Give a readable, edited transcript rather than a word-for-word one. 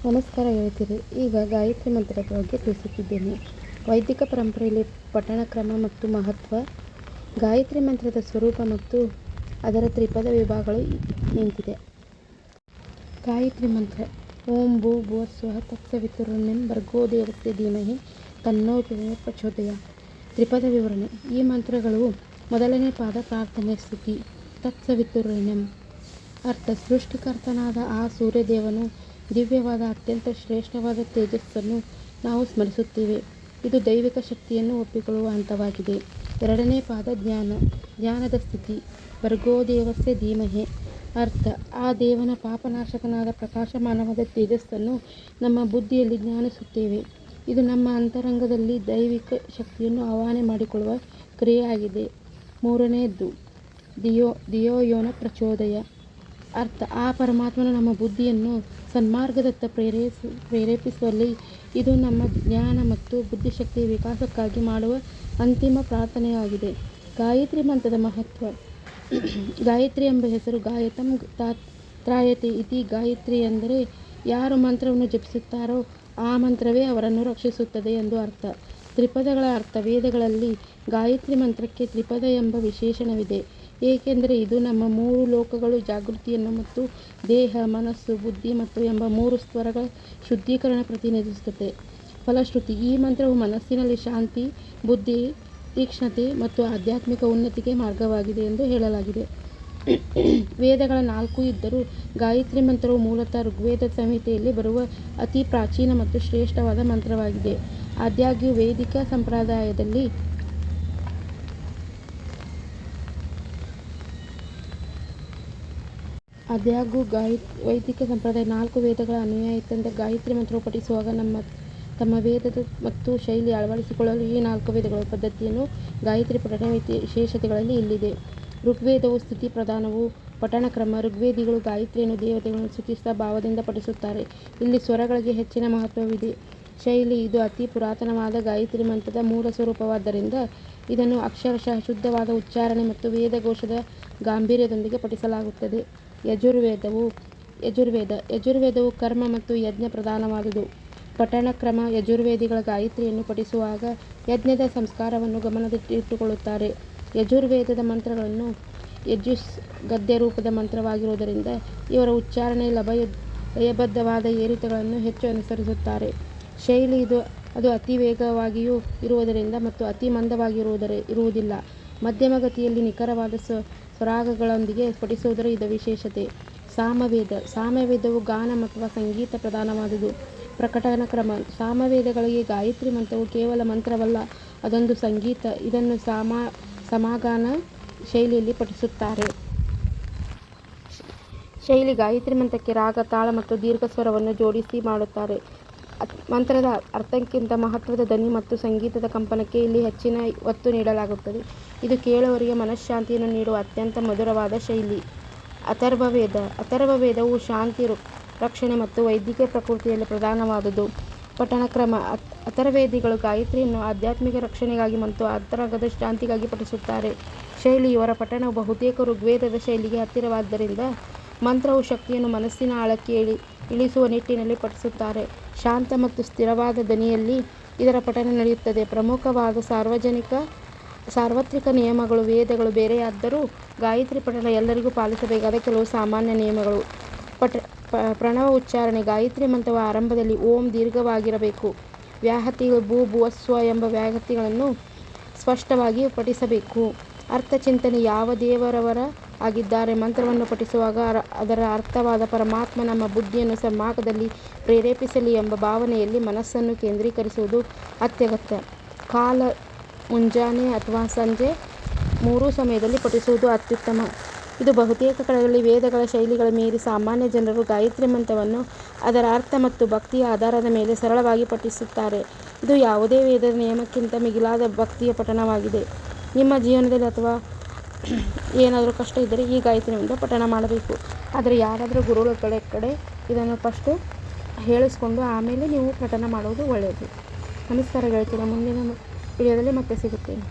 ನಮಸ್ಕಾರ ಗೆಳತಿಯರೇ. ಈಗ ಗಾಯತ್ರಿ ಮಂತ್ರದ ಬಗ್ಗೆ ತಿಳಿಸುತ್ತಿದ್ದೇನೆ. ವೈದಿಕ ಪರಂಪರೆಯಲ್ಲಿ ಪಠಣ ಕ್ರಮ ಮತ್ತು ಮಹತ್ವ, ಗಾಯತ್ರಿ ಮಂತ್ರದ ಸ್ವರೂಪ ಮತ್ತು ಅದರ ತ್ರಿಪದ ವಿಭಾಗಗಳು ನಿಂತಿದೆ. ಗಾಯತ್ರಿ ಮಂತ್ರ ಓಂ ಭೂ ಭುವಃಸ್ವಃ ತತ್ಸವಿತುರ್ವರೆಣ್ಯಂ ಭರ್ಗೋ ದೇವಸ್ಯ ಧೀಮಹಿ ತನ್ನೋ ಪ್ರಚೋದಯಾತ್. ತ್ರಿಪದ ವಿವರಣೆ. ಈ ಮಂತ್ರಗಳು ಮೊದಲನೇ ಪಾದ ಪ್ರಾರ್ಥನೆ ಸ್ತುತಿ. ತತ್ಸವಿತುರ್ವರೆಣ್ಯಂ ಅರ್ಥ ಸೃಷ್ಟಿಕರ್ತನಾದ ಆ ಸೂರ್ಯದೇವನು ದಿವ್ಯವಾದ ಅತ್ಯಂತ ಶ್ರೇಷ್ಠವಾದ ತೇಜಸ್ಸನ್ನು ನಾವು ಸ್ಮರಿಸುತ್ತೇವೆ. ಇದು ದೈವಿಕ ಶಕ್ತಿಯನ್ನು ಒಪ್ಪಿಕೊಳ್ಳುವ ಹಂತವಾಗಿದೆ. ಎರಡನೇ ಪಾದ ಜ್ಞಾನದ ಸ್ಥಿತಿ. ಭರ್ಗೋ ದೇವಸ್ಯ ಧೀಮಹಿ ಅರ್ಥ ಆ ದೇವನ ಪಾಪನಾಶಕನಾದ ಪ್ರಕಾಶಮಾನವಾದ ತೇಜಸ್ಸನ್ನು ನಮ್ಮ ಬುದ್ಧಿಯಲ್ಲಿ ಜ್ಞಾನಿಸುತ್ತೇವೆ. ಇದು ನಮ್ಮ ಅಂತರಂಗದಲ್ಲಿ ದೈವಿಕ ಶಕ್ತಿಯನ್ನು ಆವಾಹನೆ ಮಾಡಿಕೊಳ್ಳುವ ಕ್ರಿಯೆಯಾಗಿದೆ. ಮೂರನೆಯದ್ದು ಧಿಯೋಯೋನ ಪ್ರಚೋದಯ ಅರ್ಥ ಆ ಪರಮಾತ್ಮನು ನಮ್ಮ ಬುದ್ಧಿಯನ್ನು ಸನ್ಮಾರ್ಗದತ್ತ ಪ್ರೇರೇಪಿಸುವಲ್ಲಿ ಇದು ನಮ್ಮ ಜ್ಞಾನ ಮತ್ತು ಬುದ್ಧಿಶಕ್ತಿಯ ವಿಕಾಸಕ್ಕಾಗಿ ಮಾಡುವ ಅಂತಿಮ ಪ್ರಾರ್ಥನೆಯಾಗಿದೆ. ಗಾಯತ್ರಿ ಮಂತ್ರದ ಮಹತ್ವ. ಗಾಯತ್ರಿ ಎಂಬ ಹೆಸರು ಗಾಯತಂ ತ್ರಾಯತೆ ಇತಿ. ಗಾಯತ್ರಿ ಎಂದರೆ ಯಾರು ಮಂತ್ರವನ್ನು ಜಪಿಸುತ್ತಾರೋ ಆ ಮಂತ್ರವೇ ಅವರನ್ನು ರಕ್ಷಿಸುತ್ತದೆ ಎಂದು ಅರ್ಥ. ತ್ರಿಪದಗಳ ಅರ್ಥ. ವೇದಗಳಲ್ಲಿ ಗಾಯತ್ರಿ ಮಂತ್ರಕ್ಕೆ ತ್ರಿಪದ ಎಂಬ ವಿಶೇಷಣವಿದೆ, ಏಕೆಂದರೆ ಇದು ನಮ್ಮ ಮೂರು ಲೋಕಗಳು ಜಾಗೃತಿಯನ್ನು ಮತ್ತು ದೇಹ, ಮನಸ್ಸು, ಬುದ್ಧಿ ಮತ್ತು ಎಂಬ ಮೂರು ಸ್ತರಗಳ ಶುದ್ಧೀಕರಣ ಪ್ರತಿನಿಧಿಸುತ್ತದೆ. ಫಲಶ್ರುತಿ. ಈ ಮಂತ್ರವು ಮನಸ್ಸಿನಲ್ಲಿ ಶಾಂತಿ, ಬುದ್ಧಿ ತೀಕ್ಷ್ಣತೆ ಮತ್ತು ಆಧ್ಯಾತ್ಮಿಕ ಉನ್ನತಿಗೆ ಮಾರ್ಗವಾಗಿದೆ ಎಂದು ಹೇಳಲಾಗಿದೆ. ವೇದಗಳ 4 ಇದ್ದರೂ ಗಾಯತ್ರಿ ಮಂತ್ರವು ಮೂಲತಃ ಋಗ್ವೇದ ಸಂಹಿತೆಯಲ್ಲಿ ಬರುವ ಅತಿ ಪ್ರಾಚೀನ ಮತ್ತು ಶ್ರೇಷ್ಠವಾದ ಮಂತ್ರವಾಗಿದೆ. ಆದಾಗ್ಯೂ ವೈದಿಕ ಸಂಪ್ರದಾಯದಲ್ಲಿ ವೈದಿಕ ಸಂಪ್ರದಾಯ 4 ವೇದಗಳ ಅನುಯಾಯಿತಂದ ಗಾಯತ್ರಿ ಮಂತ್ರವು ಪಠಿಸುವಾಗ ತಮ್ಮ ವೇದದ ಮತ್ತು ಶೈಲಿ ಅಳವಡಿಸಿಕೊಳ್ಳಲು ಈ 4 ವೇದಗಳ ಪದ್ಧತಿಯನ್ನು ಗಾಯತ್ರಿ ಪಠಣ ವಿಶೇಷತೆಗಳಲ್ಲಿ ಇಲ್ಲಿದೆ. ಋಗ್ವೇದವು ಸ್ತುತಿ ಪ್ರಧಾನವು ಪಠಣ ಕ್ರಮ. ಋಗ್ವೇದಿಗಳು ಗಾಯತ್ರಿಯನ್ನು ದೇವತೆಗಳನ್ನು ಸ್ತುತಿಸುತ್ತಾ ಭಾವದಿಂದ ಪಠಿಸುತ್ತಾರೆ. ಇಲ್ಲಿ ಸ್ವರಗಳಿಗೆ ಹೆಚ್ಚಿನ ಮಹತ್ವವಿದೆ. ಶೈಲಿ. ಇದು ಅತಿ ಪುರಾತನವಾದ ಗಾಯತ್ರಿ ಮಂತ್ರದ ಮೂಲ ಸ್ವರೂಪವಾದ್ದರಿಂದ ಇದನ್ನು ಅಕ್ಷರಶಃ ಶುದ್ಧವಾದ ಉಚ್ಚಾರಣೆ ಮತ್ತು ವೇದಘೋಷದ ಗಾಂಭೀರ್ಯದೊಂದಿಗೆ ಪಠಿಸಲಾಗುತ್ತದೆ. ಯಜುರ್ವೇದವು ಕರ್ಮ ಮತ್ತು ಯಜ್ಞ ಪ್ರಧಾನವಾದುದು. ಪಠಣ ಕ್ರಮ. ಯಜುರ್ವೇದಿಗಳ ಗಾಯತ್ರಿಯನ್ನು ಪಠಿಸುವಾಗ ಯಜ್ಞದ ಸಂಸ್ಕಾರವನ್ನು ಗಮನದಲ್ಲಿಟ್ಟುಕೊಳ್ಳುತ್ತಾರೆ. ಯಜುರ್ವೇದದ ಮಂತ್ರಗಳನ್ನು ಯಜುಸ್ ಗದ್ಯ ರೂಪದ ಮಂತ್ರವಾಗಿರುವುದರಿಂದ ಇವರ ಉಚ್ಚಾರಣೆ ಲಯಬದ್ಧವಾದ ಏರಿತಗಳನ್ನು ಹೆಚ್ಚು ಅನುಸರಿಸುತ್ತಾರೆ. ಶೈಲಿ. ಅದು ಅತಿ ವೇಗವಾಗಿಯೂ ಇರುವುದರಿಂದ ಮತ್ತು ಅತಿ ಮಂದವಾಗಿರುವುದಿಲ್ಲ. ಮಧ್ಯಮ ಗತಿಯಲ್ಲಿ ನಿಖರವಾದ ಸ್ವರಾಗಗಳೊಂದಿಗೆ ಪಠಿಸುವುದರ ಇದು ವಿಶೇಷತೆ. ಸಾಮವೇದವು ಗಾನ ಅಥವಾ ಸಂಗೀತ ಪ್ರಧಾನವಾದುದು. ಪ್ರಕಟನ ಕ್ರಮ. ಸಾಮವೇದಗಳಿಗೆ ಗಾಯತ್ರಿ ಮಂತ್ರವು ಕೇವಲ ಮಂತ್ರವಲ್ಲ, ಅದೊಂದು ಸಂಗೀತ. ಇದನ್ನು ಸಮಾಗಾನ ಶೈಲಿಯಲ್ಲಿ ಪಠಿಸುತ್ತಾರೆ. ಶೈಲಿ. ಗಾಯತ್ರಿ ಮಂತ್ರಕ್ಕೆ ರಾಗ, ತಾಳ ಮತ್ತು ದೀರ್ಘ ಸ್ವರವನ್ನು ಜೋಡಿಸಿ ಮಾಡುತ್ತಾರೆ. ಮಂತ್ರದ ಅರ್ಥಕ್ಕಿಂತ ಮಹತ್ವದ ಧ್ವನಿ ಮತ್ತು ಸಂಗೀತದ ಕಂಪನಕ್ಕೆ ಇಲ್ಲಿ ಹೆಚ್ಚಿನ ಒತ್ತು ನೀಡಲಾಗುತ್ತದೆ. ಇದು ಕೇಳುವವರಿಗೆ ಮನಃಶಾಂತಿಯನ್ನು ನೀಡುವ ಅತ್ಯಂತ ಮಧುರವಾದ ಶೈಲಿ. ಅಥರ್ವವೇದವು ಶಾಂತಿ, ರಕ್ಷಣೆ ಮತ್ತು ವೈದಿಕ ಪ್ರಕೃತಿಯಲ್ಲಿ ಪ್ರಧಾನವಾದುದು. ಪಠಣ ಕ್ರಮ. ಅಥರ್ವೇದಿಗಳು ಗಾಯತ್ರಿಯನ್ನು ಆಧ್ಯಾತ್ಮಿಕ ರಕ್ಷಣೆಗಾಗಿ ಮತ್ತು ಅಂತರಂಗದ ಶಾಂತಿಗಾಗಿ ಪಠಿಸುತ್ತಾರೆ. ಶೈಲಿ. ಇವರ ಪಠಣವು ಬಹುತೇಕ ಋಗ್ವೇದದ ಶೈಲಿಗೆ ಹತ್ತಿರವಾದ್ದರಿಂದ ಮಂತ್ರವು ಶಕ್ತಿಯನ್ನು ಮನಸ್ಸಿನ ಆಳಕ್ಕೆ ಇಳಿಸುವ ನಿಟ್ಟಿನಲ್ಲಿ ಪಠಿಸುತ್ತಾರೆ. ಶಾಂತ ಮತ್ತು ಸ್ಥಿರವಾದ ದನಿಯಲ್ಲಿ ಇದರ ಪಠಣ ನಡೆಯುತ್ತದೆ. ಪ್ರಮುಖವಾದ ಸಾರ್ವತ್ರಿಕ ನಿಯಮಗಳು. ವೇದಗಳು ಬೇರೆಯಾದರೂ ಗಾಯತ್ರಿ ಪಠಣ ಎಲ್ಲರಿಗೂ ಪಾಲಿಸಬೇಕಾದ ಕೆಲವು ಸಾಮಾನ್ಯ ನಿಯಮಗಳು. ಪ್ರಣವ ಉಚ್ಚಾರಣೆ. ಗಾಯತ್ರಿ ಮಂತ್ರವ ಆರಂಭದಲ್ಲಿ ಓಂ ದೀರ್ಘವಾಗಿರಬೇಕು. ವ್ಯಾಹತಿಗಳು. ಭೂ ಭುವಃ ಸ್ವಃ ಎಂಬ ವ್ಯಾಹತಿಗಳನ್ನು ಸ್ಪಷ್ಟವಾಗಿ ಪಠಿಸಬೇಕು. ಅರ್ಥ ಚಿಂತನೆ. ಯಾವ ದೇವರವರ ಆಗಿದ್ದಾರೆ ಮಂತ್ರವನ್ನು ಪಠಿಸುವಾಗ ಅದರ ಅರ್ಥವಾದ ಪರಮಾತ್ಮ ನಮ್ಮ ಬುದ್ಧಿಯನ್ನು ಸನ್ಮಾರ್ಗದಲ್ಲಿ ಪ್ರೇರೇಪಿಸಲಿ ಎಂಬ ಭಾವನೆಯಲ್ಲಿ ಮನಸ್ಸನ್ನು ಕೇಂದ್ರೀಕರಿಸುವುದು ಅತ್ಯಗತ್ಯ. ಕಾಲ. ಮುಂಜಾನೆ ಅಥವಾ ಸಂಜೆ 3 ಸಮಯದಲ್ಲಿ ಪಠಿಸುವುದು ಅತ್ಯುತ್ತಮ. ಇದು ಬಹುತೇಕ ಕಡೆಗಳಲ್ಲಿ ವೇದಗಳ ಶೈಲಿಗಳ ಮೀರಿ ಸಾಮಾನ್ಯ ಜನರು ಗಾಯತ್ರಿ ಮಂತ್ರವನ್ನು ಅದರ ಅರ್ಥ ಮತ್ತು ಭಕ್ತಿಯ ಆಧಾರದ ಮೇಲೆ ಸರಳವಾಗಿ ಪಠಿಸುತ್ತಾರೆ. ಇದು ಯಾವುದೇ ವೇದದ ನಿಯಮಕ್ಕಿಂತ ಮಿಗಿಲಾದ ಭಕ್ತಿಯ ಪಠಣವಾಗಿದೆ. ನಿಮ್ಮ ಜೀವನದಲ್ಲಿ ಅಥವಾ ಏನಾದರೂ ಕಷ್ಟ ಇದ್ದರೆ ಈ ಗಾಯತ್ರಿ ಮಂತ್ರ ಪಠಣ ಮಾಡಬೇಕು. ಆದರೆ ಯಾರಾದರೂ ಗುರುಗಳ ಕಡೆ ಇದನ್ನು ಫಸ್ಟು ಹೇಳಿಸ್ಕೊಂಡು ಆಮೇಲೆ ನೀವು ಪಠಣ ಮಾಡುವುದು ಒಳ್ಳೆಯದು. ನಮಸ್ಕಾರ ಗೆಳತಿಯರೇ. ಮುಂದಿನ ವಿಡಿಯೋದಲ್ಲಿ ಮತ್ತೆ ಸಿಗುತ್ತೇನೆ.